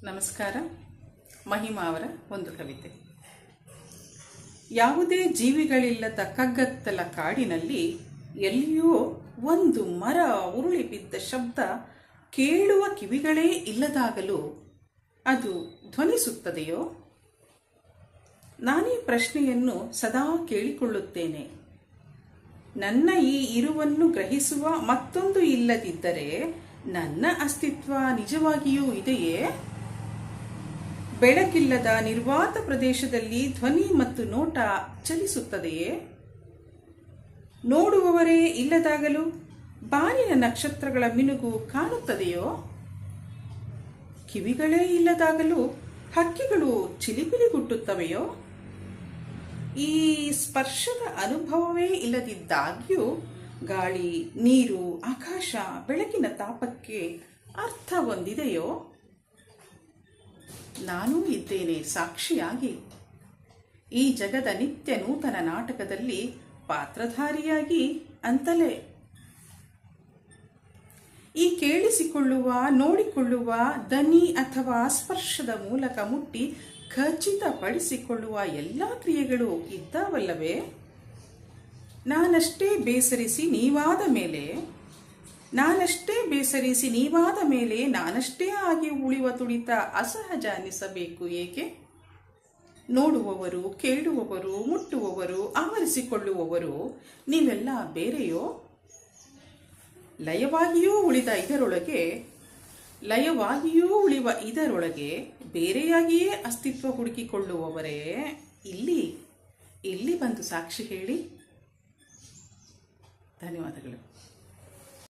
ನಮಸ್ಕಾರ. ಮಹಿಮಾ ಅವರ ಒಂದು ಕವಿತೆ. ಯಾವುದೇ ಜೀವಿಗಳಿಲ್ಲದ ಕಗ್ಗತ್ತಲ ಕಾಡಿನಲ್ಲಿ ಎಲ್ಲಿಯೋ ಒಂದು ಮರ ಉರುಳಿ ಬಿದ್ದ ಶಬ್ದ ಕೇಳುವ ಕಿವಿಗಳೇ ಇಲ್ಲದಾಗಲು ಅದು ಧ್ವನಿಸುತ್ತದೆಯೋ? ನಾನೀ ಪ್ರಶ್ನೆಯನ್ನು ಸದಾ ಕೇಳಿಕೊಳ್ಳುತ್ತೇನೆ. ನನ್ನ ಈ ಇರುವನ್ನು ಗ್ರಹಿಸುವ ಮತ್ತೊಂದು ಇಲ್ಲದಿದ್ದರೆ ನನ್ನ ಅಸ್ತಿತ್ವ ನಿಜವಾಗಿಯೂ ಇದೆಯೇ? ಬೆಳಕಿಲ್ಲದ ನಿರ್ವಾತ ಪ್ರದೇಶದಲ್ಲಿ ಧ್ವನಿ ಮತ್ತು ನೋಟ ಚಲಿಸುತ್ತದೆಯೇ? ನೋಡುವವರೇ ಇಲ್ಲದಾಗಲೂ ಬಾನಿನ ನಕ್ಷತ್ರಗಳ ಮಿನುಗು ಕಾಣುತ್ತದೆಯೋ? ಕಿವಿಗಳೇ ಇಲ್ಲದಾಗಲೂ ಹಕ್ಕಿಗಳು ಚಿಲಿಪಿಲಿಗುಟ್ಟುತ್ತವೆಯೋ? ಈ ಸ್ಪರ್ಶದ ಅನುಭವವೇ ಇಲ್ಲದಿದ್ದಾಗ್ಯೂ ಗಾಳಿ, ನೀರು, ಆಕಾಶ, ಬೆಳಕಿನ ತಾಪಕ್ಕೆ ಅರ್ಥ ಹೊಂದಿದೆಯೋ? ನಾನೂ ಇದ್ದೇನೆ ಸಾಕ್ಷಿಯಾಗಿ. ಈ ಜಗದ ನಿತ್ಯ ನೂತನ ನಾಟಕದಲ್ಲಿ ಪಾತ್ರಧಾರಿಯಾಗಿ ಅಂತಲೇ. ಈ ಕೇಳಿಸಿಕೊಳ್ಳುವ, ನೋಡಿಕೊಳ್ಳುವ ದನಿ ಅಥವಾ ಸ್ಪರ್ಶದ ಮೂಲಕ ಮುಟ್ಟಿ ಖಚಿತಪಡಿಸಿಕೊಳ್ಳುವ ಎಲ್ಲ ಕ್ರಿಯೆಗಳು ಇದ್ದಾವಲ್ಲವೇ? ನಾನಷ್ಟೇ ಬೇಸರಿಸಿ ನೀವಾದ ಮೇಲೆ ನಾನಷ್ಟೇ ಆಗಿ ಉಳಿಯುವ ತುಡಿತ ಅಸಹಜ ಅನ್ನಿಸಬೇಕು ಏಕೆ? ನೋಡುವವರು, ಕೇಳುವವರು, ಮುಟ್ಟುವವರು, ಆವರಿಸಿಕೊಳ್ಳುವವರು ನೀವೆಲ್ಲ ಬೇರೆಯೋ? ಲಯವಾಗಿಯೂ ಉಳಿಯುವ ಇದರೊಳಗೆ ಬೇರೆಯಾಗಿಯೇ ಅಸ್ತಿತ್ವ ಹುಡುಕಿಕೊಳ್ಳುವವರೇ ಇಲ್ಲಿ ಬಂದು ಸಾಕ್ಷಿ ಹೇಳಿ. ಧನ್ಯವಾದಗಳು.